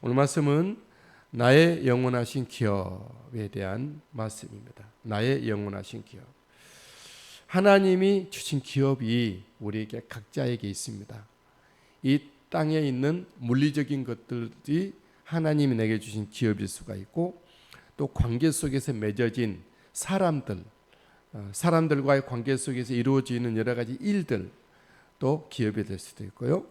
오늘 말씀은 나의 영원하신 기업에 대한 말씀입니다. 나의 영원하신 기업. 하나님이 주신 기업이 우리에게 각자에게 있습니다. 이 땅에 있는 물리적인 것들이 하나님이 내게 주신 기업일 수가 있고, 또 관계 속에서 맺어진 사람들과의 관계 속에서 이루어지는 여러 가지 일들, 또 기업이 될 수도 있고요.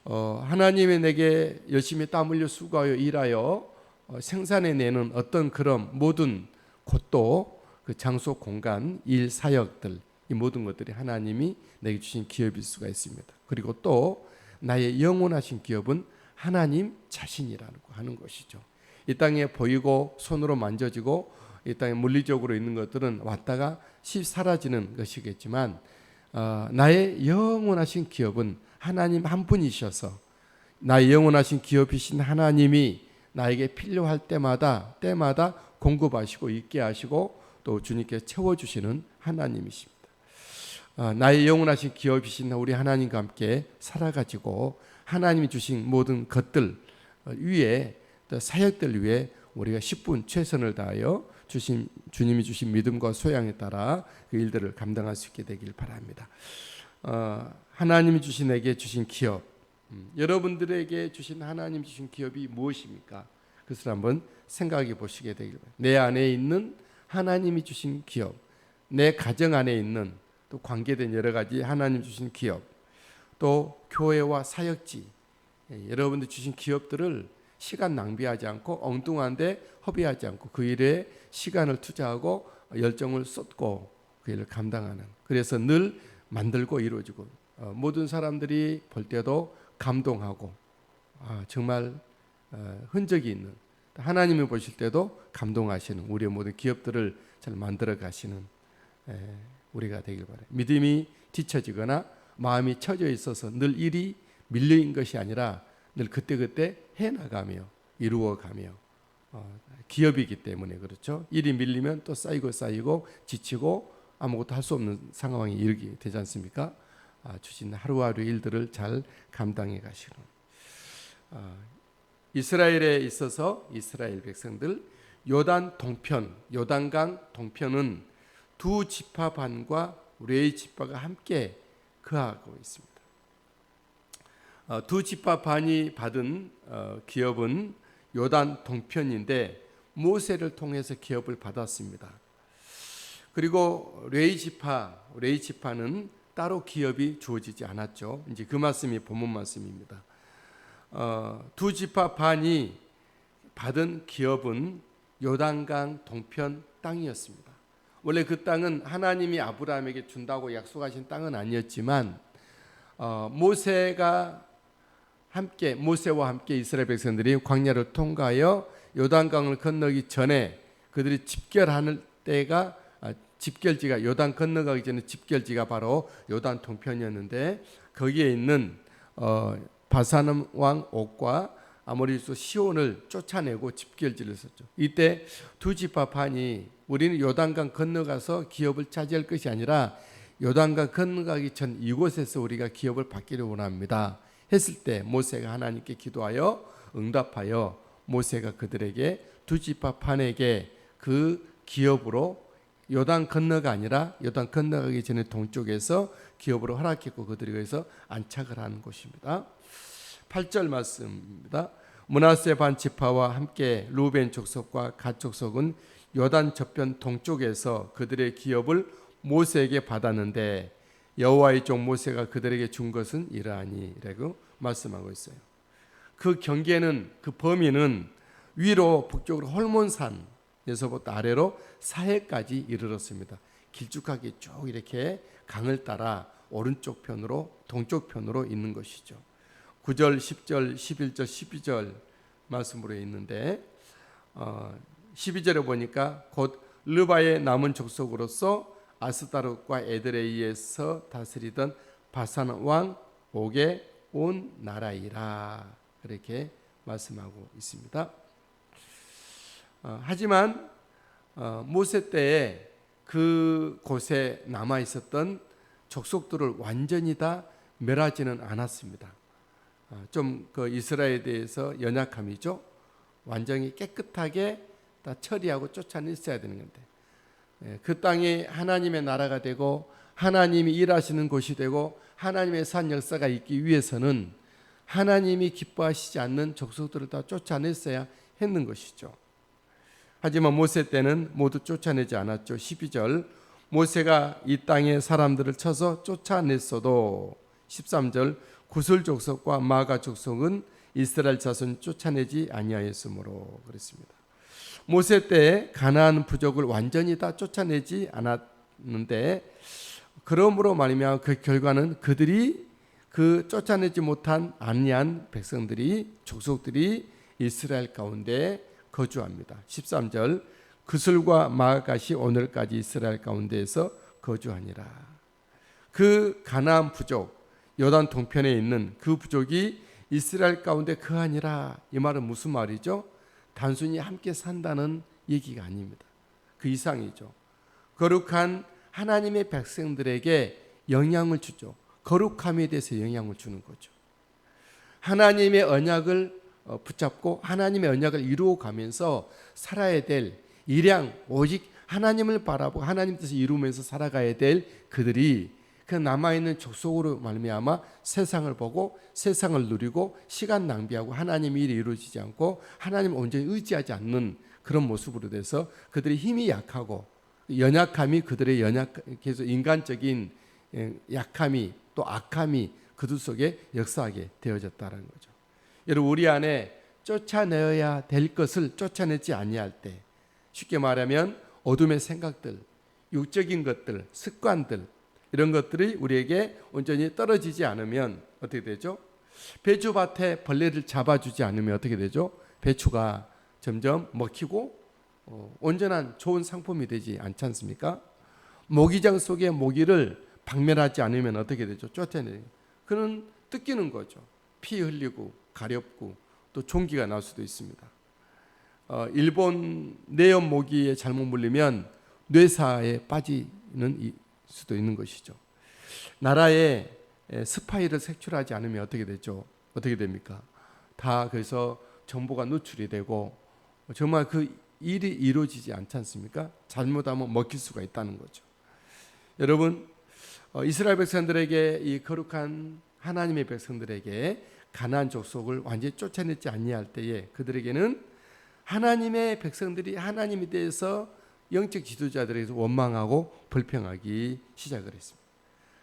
하나님이 내게 열심히 땀 흘려 수고하여 일하여 생산해내는 어떤 그런 모든 곳도, 그 장소, 공간, 일, 사역들, 이 모든 것들이 하나님이 내게 주신 기업일 수가 있습니다. 그리고 또 나의 영원하신 기업은 하나님 자신이라고 하는 것이죠. 이 땅에 보이고 손으로 만져지고 이 땅에 물리적으로 있는 것들은 왔다가 사라지는 것이겠지만, 나의 영원하신 기업은 하나님 한 분이셔서, 나의 영원하신 기업이신 하나님이 나에게 필요할 때마다 공급하시고 있게 하시고 또 주님께 채워주시는 하나님이십니다. 나의 영원하신 기업이신 우리 하나님과 함께 살아가지고 하나님이 주신 모든 것들 위에, 또 사역들 위에 우리가 10분 최선을 다하여 주님이 주신 믿음과 소양에 따라 그 일들을 감당할 수 있게 되길 바랍니다. 하나님이 내게 주신 기업, 여러분들에게 주신 하나님 주신 기업이 무엇입니까? 그것을 한번 생각해 보시게 되길 바랍니다. 내 안에 있는 하나님이 주신 기업, 내 가정 안에 있는 또 관계된 여러 가지 하나님 주신 기업, 또 교회와 사역지, 여러분들 주신 기업들을 시간 낭비하지 않고 엉뚱한데 허비하지 않고 그 일에 시간을 투자하고 열정을 쏟고 그 일을 감당하는, 그래서 늘 만들고 이루어지고 모든 사람들이 볼 때도 감동하고 정말 흔적이 있는, 하나님이 보실 때도 감동하시는 우리의 모든 기업들을 잘 만들어 가시는 우리가 되길 바랍니다. 믿음이 뒤처지거나 마음이 처져 있어서 늘 일이 밀려인 것이 아니라 늘 그때그때 해나가며 이루어가며, 기업이기 때문에 그렇죠. 일이 밀리면 또 쌓이고 지치고 아무것도 할 수 없는 상황이 이르게 되지 않습니까? 주신 하루하루 일들을 잘 감당해 가시는, 이스라엘에 있어서 이스라엘 백성들, 요단강 동편은 두 지파 반과 레위 지파가 함께 거하고 있습니다. 두 지파 반이 받은 기업은 요단 동편인데 모세를 통해서 기업을 받았습니다. 그리고 레위 지파는 따로 기업이 주어지지 않았죠. 이제 그 말씀이 본문 말씀입니다. 두 지파 반이 받은 기업은 요단강 동편 땅이었습니다. 원래 그 땅은 하나님이 아브라함에게 준다고 약속하신 땅은 아니었지만, 모세와 함께 이스라엘 백성들이 광야를 통과하여 요단강을 건너기 전에 그들이 집결하는 때가, 집결지가 요단 건너가기 전에 집결지가 바로 요단 동편이었는데, 거기에 있는 바산 왕 옥과 아모리수 시온을 쫓아내고 집결지를 썼죠. 이때 두 지파 반이 우리는 요단강 건너가서 기업을 차지할 것이 아니라 요단강 건너가기 전 이곳에서 우리가 기업을 받기를 원합니다 했을 때, 모세가 하나님께 기도하여 응답하여 모세가 그들에게 두 지파 반에게 그 기업으로 요단 건너가 아니라 요단 건너가기 전에 동쪽에서 기업으로 허락했고 그들이 거기서 안착을 하는 곳입니다. 8절 말씀입니다. 므낫세 반 지파와 함께 루벤 족속과 갓 족속은 요단 저편 동쪽에서 그들의 기업을 모세에게 받았는데 여호와의 종 모세가 그들에게 준 것은 이러하니라고 말씀하고 있어요. 그 경계는, 그 범위는 위로 북쪽으로 홀몬산에서부터 아래로 사해까지 이르렀습니다. 길쭉하게 쭉 이렇게 강을 따라 오른쪽 편으로 동쪽 편으로 있는 것이죠. 9절, 10절, 11절, 12절 말씀으로 있는데, 12절에 보니까 곧 르바의 남은 족속으로서 아스다롯과 에드레이에서 다스리던 바산 왕 옥의 온 나라이라, 그렇게 말씀하고 있습니다. 하지만 모세 때에 그 곳에 남아 있었던 족속들을 완전히 다 멸하지는 않았습니다. 좀 그 이스라엘에 대해서 연약함이죠. 완전히 깨끗하게 다 처리하고 쫓아냈어야 되는 건데, 그 땅이 하나님의 나라가 되고 하나님이 일하시는 곳이 되고 하나님의 산 역사가 있기 위해서는 하나님이 기뻐하시지 않는 족속들을 다 쫓아냈어야 했는 것이죠. 하지만 모세 때는 모두 쫓아내지 않았죠. 12절, 모세가 이 땅의 사람들을 쳐서 쫓아냈어도 13절, 구슬 족속과 마가 족속은 이스라엘 자손 쫓아내지 아니하였으므로 그랬습니다. 모세 때 가나안 부족을 완전히 다 쫓아내지 않았는데, 그러므로 말미암아 그 결과는 그들이 그 쫓아내지 못한 안리한 백성들이, 족속들이 이스라엘 가운데 거주합니다. 13절, 그슬과 마갓이 오늘까지 이스라엘 가운데에서 거주하니라. 그 가나안 부족, 요단 동편에 있는 그 부족이 이스라엘 가운데 거하니라. 이 말은 무슨 말이죠? 단순히 함께 산다는 얘기가 아닙니다. 그 이상이죠. 거룩한 하나님의 백성들에게 영향을 주죠. 거룩함에 대해서 영향을 주는 거죠. 하나님의 언약을 붙잡고 하나님의 언약을 이루어가면서 살아야 될 일양 오직 하나님을 바라보고 하나님 뜻을 이루면서 살아가야 될 그들이 그 남아있는 족속으로 말미암아 세상을 보고 세상을 누리고 시간 낭비하고 하나님의 일이 이루어지지 않고 하나님을 온전히 의지하지 않는 그런 모습으로 돼서 그들의 힘이 약하고 연약함이 그들의 계속 인간적인 약함이 또 악함이 그들 속에 역사하게 되어졌다는 거죠. 여러분, 우리 안에 쫓아내어야 될 것을 쫓아내지 아니할 때, 쉽게 말하면 어둠의 생각들, 육적인 것들, 습관들, 이런 것들이 우리에게 온전히 떨어지지 않으면 어떻게 되죠? 배추밭에 벌레를 잡아주지 않으면 어떻게 되죠? 배추가 점점 먹히고 온전한 좋은 상품이 되지 않지 않습니까? 모기장 속의 모기를 박멸하지 않으면 어떻게 되죠? 쫓아내요. 그는 뜯기는 거죠. 피 흘리고 가렵고 또 종기가 날 수도 있습니다. 일본 내염 모기에 잘못 물리면 뇌사에 빠지는 수도 있는 것이죠. 나라에 스파이를 색출하지 않으면 어떻게 되죠? 어떻게 됩니까? 다 그래서 정보가 누출이 되고 정말 그 일이 이루어지지 않지 않습니까? 잘못하면 먹힐 수가 있다는 거죠. 여러분, 이스라엘 백성들에게, 이 거룩한 하나님의 백성들에게 가나안 족속을 완전히 쫓아내지 아니할 때에 그들에게는 하나님의 백성들이 하나님에 대해서 영적 지도자들에게서 원망하고 불평하기 시작을 했습니다.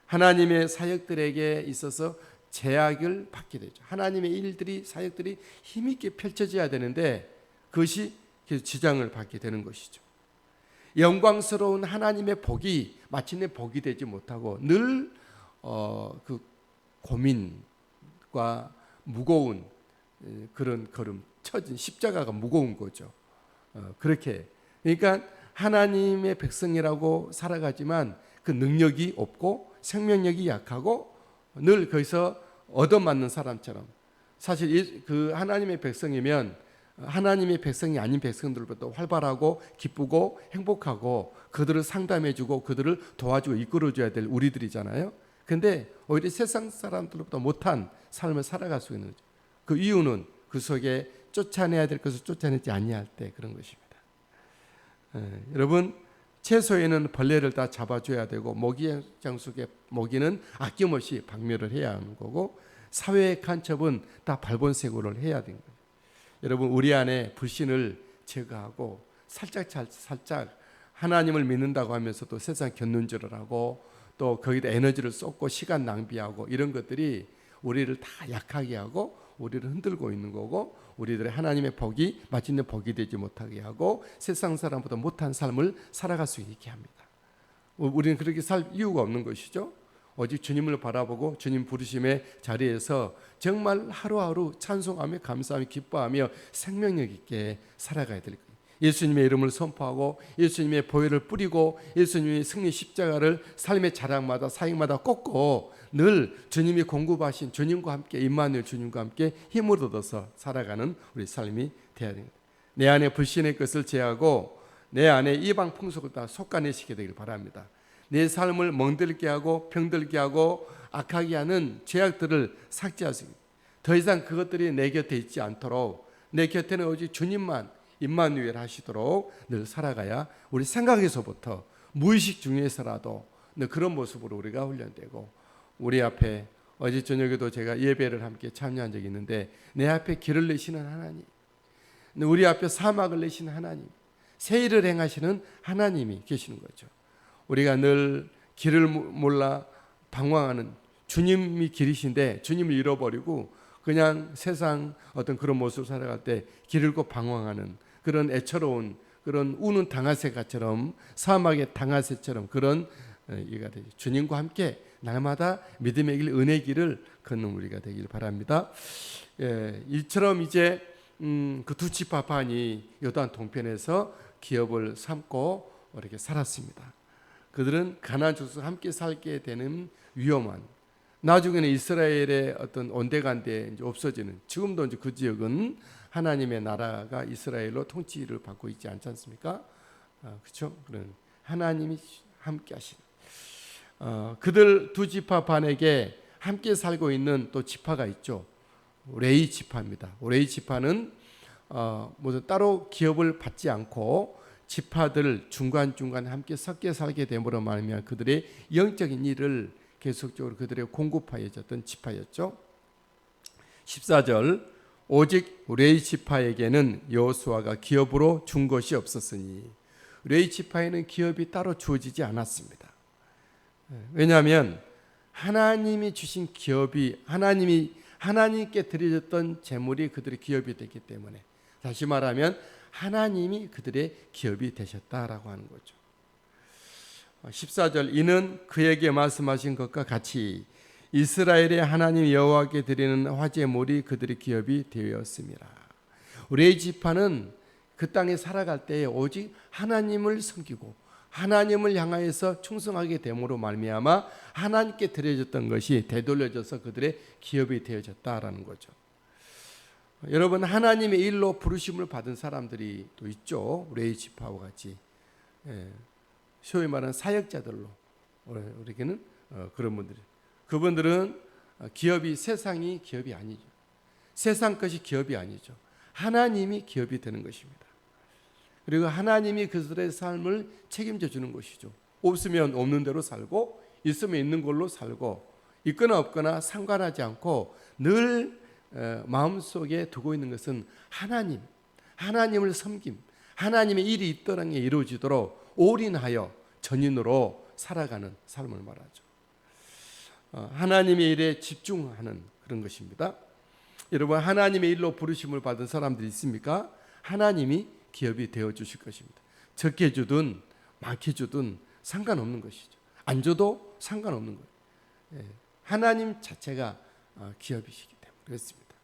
하나님의 사역들에게 있어서 제약을 받게 되죠. 하나님의 일들이, 사역들이 힘있게 펼쳐져야 되는데 그것이 계속 지장을 받게 되는 것이죠. 영광스러운 하나님의 복이 마침내 복이 되지 못하고 늘 그 고민과 무거운 그런 걸음, 처진 십자가가 무거운 거죠. 그렇게, 그러니까 하나님의 백성이라고 살아가지만 그 능력이 없고 생명력이 약하고 늘 거기서 얻어맞는 사람처럼, 사실 그 하나님의 백성이면 하나님의 백성이 아닌 백성들보다 활발하고 기쁘고 행복하고 그들을 상담해주고 그들을 도와주고 이끌어줘야 될 우리들이잖아요. 근데 오히려 세상 사람들보다 못한 삶을 살아갈 수 있는 거죠. 그 이유는 그 속에 쫓아내야 될 것을 쫓아내지 아니할 때 그런 것입니다. 여러분, 채소에는 벌레를 다 잡아줘야 되고 모기장 속에 모기는 아낌없이 박멸을 해야 하는 거고 사회의 간첩은 다 발본색으로 해야 되는 거예요. 여러분, 우리 안에 불신을 제거하고 살짝 하나님을 믿는다고 하면서도 세상 견눈질을 하고 또 거기다 에너지를 쏟고 시간 낭비하고 이런 것들이 우리를 다 약하게 하고 우리를 흔들고 있는 거고 우리들의 하나님의 복이 마침내 복이 되지 못하게 하고 세상 사람보다 못한 삶을 살아갈 수 있게 합니다. 우리는 그렇게 살 이유가 없는 것이죠. 오직 주님을 바라보고 주님 부르심의 자리에서 정말 하루하루 찬송하며 감사하며 기뻐하며 생명력 있게 살아가야 될 거예요. 예수님의 이름을 선포하고 예수님의 보혈을 뿌리고 예수님의 승리 십자가를 삶의 자락마다 사역마다 꽂고 늘 주님이 공급하신 주님과 함께 임마누엘 주님과 함께 힘을 얻어서 살아가는 우리 삶이 되어야 됩니다. 내 안에 불신의 것을 제하고 내 안에 이방 풍속을 다 솎아내시게 되길 바랍니다. 내 삶을 멍들게 하고 병들게 하고 악하게 하는 죄악들을 삭제하시고 더 이상 그것들이 내 곁에 있지 않도록 내 곁에는 오직 주님만 임마누엘 하시도록 늘 살아가야 우리 생각에서부터 무의식 중에서라도 늘 그런 모습으로 우리가 훈련되고 우리 앞에 어제 저녁에도 제가 예배를 함께 참여한 적이 있는데 내 앞에 길을 내시는 하나님, 우리 앞에 사막을 내시는 하나님, 새 일을 행하시는 하나님이 계시는 거죠. 우리가 늘 길을 몰라 방황하는 주님이 길이신데 주님을 잃어버리고 그냥 세상 어떤 그런 모습을 살아갈 때 길 잃고 방황하는 그런 애처로운 그런 우는 당아새가처럼 사막의 당아새처럼 그런 이가 되죠. 주님과 함께 날마다 믿음의 길, 은혜의 길을 걷는 우리가 되길 바랍니다. 이처럼 이제 그 두 지파반이 요단 동편에서 기업을 삼고 이렇게 살았습니다. 그들은 가나안 족속과 함께 살게 되는 위험한, 나중에는 이스라엘의 어떤 온데간데 이제 없어지는, 지금도 이제 그 지역은 하나님의 나라가 이스라엘로 통치를 받고 있지 않지 않습니까? 그렇죠? 그런 하나님이 함께 하시는 그들 두 지파 반에게 함께 살고 있는 또 지파가 있죠. 레위 지파입니다. 레위 지파는 무슨 따로 기업을 받지 않고 지파들 중간중간 함께 섞여 살게 됨으로 말하면 그들의 영적인 일을 계속적으로 그들의 공급하여졌던 지파였죠. 14절 오직 레위 지파에게는 여호수아가 기업으로 준 것이 없었으니 레위 지파에는 기업이 따로 주어지지 않았습니다. 왜냐하면 하나님이 주신 기업이 하나님께 드려졌던 재물이 그들의 기업이 됐기 때문에, 다시 말하면 하나님이 그들의 기업이 되셨다라고 하는 거죠. 14절 이는 그에게 말씀하신 것과 같이 이스라엘의 하나님 여호와께 드리는 화제물이 그들의 기업이 되었습니다. 레위 지파는 그 땅에 살아갈 때에 오직 하나님을 섬기고 하나님을 향하여서 충성하게 됨으로 말미암아 하나님께 드려졌던 것이 되돌려져서 그들의 기업이 되어졌다라는 거죠. 여러분, 하나님의 일로 부르심을 받은 사람들이 또 있죠. 레위 지파와 같이 소위 말하는 사역자들로 우리에게는 그런 분들이, 그분들은 기업이 세상이 기업이 아니죠. 세상 것이 기업이 아니죠. 하나님이 기업이 되는 것입니다. 그리고 하나님이 그들의 삶을 책임져 주는 것이죠. 없으면 없는 대로 살고 있으면 있는 걸로 살고 있거나 없거나 상관하지 않고 늘 마음속에 두고 있는 것은 하나님을 섬김, 하나님의 일이 이 땅에 이루어지도록 올인하여 전인으로 살아가는 삶을 말하죠. 하나님의 일에 집중하는 그런 것입니다. 여러분, 하나님의 일로 부르심을 받은 사람들이 있습니까? 하나님이 기업이 되어 주실 것입니다. 적게 주든 많게 주든 상관없는 것이죠. 안 줘도 상관없는 거예요. 하나님 자체가 기업이시기 때문에 그렇습니다.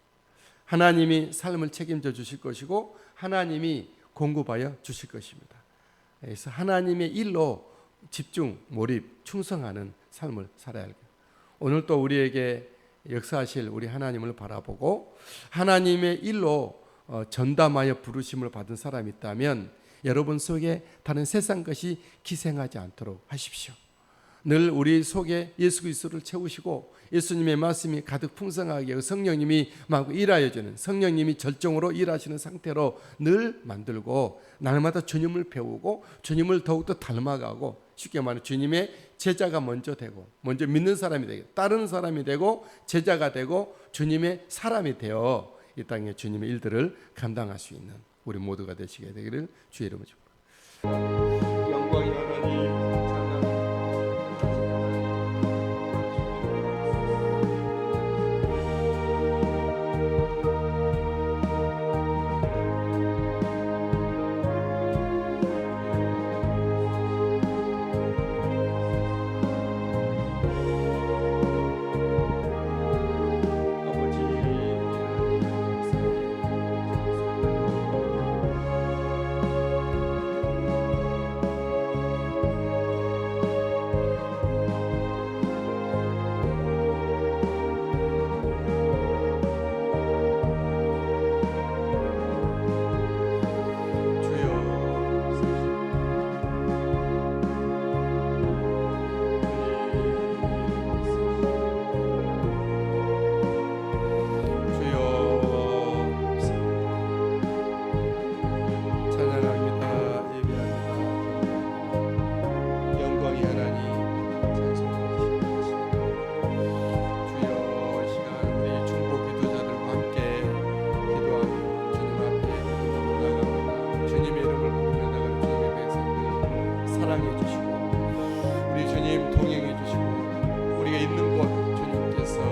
하나님이 삶을 책임져 주실 것이고 하나님이 공급하여 주실 것입니다. 그래서 하나님의 일로 집중, 몰입, 충성하는 삶을 살아야 할 거예요. 오늘 또 우리에게 역사하실 우리 하나님을 바라보고 하나님의 일로 전담하여 부르심을 받은 사람이 있다면 여러분 속에 다른 세상 것이 기생하지 않도록 하십시오. 늘 우리 속에 예수 그리스도를 채우시고 예수님의 말씀이 가득 풍성하게 하고 성령님이 막 일하여 주는, 성령님이 절정으로 일하시는 상태로 늘 만들고 날마다 주님을 배우고 주님을 더욱더 닮아가고, 쉽게 말하면 주님의 제자가 먼저 되고, 먼저 믿는 사람이 되고 따르는 사람이 되고 제자가 되고 주님의 사람이 되어 이 땅에 주님의 일들을 감당할 수 있는 우리 모두가 되시게 되기를 주의 이름으로 축복합니다. 영광이 하나님 부르며 나가는 주님의 백성들 사랑해 주시고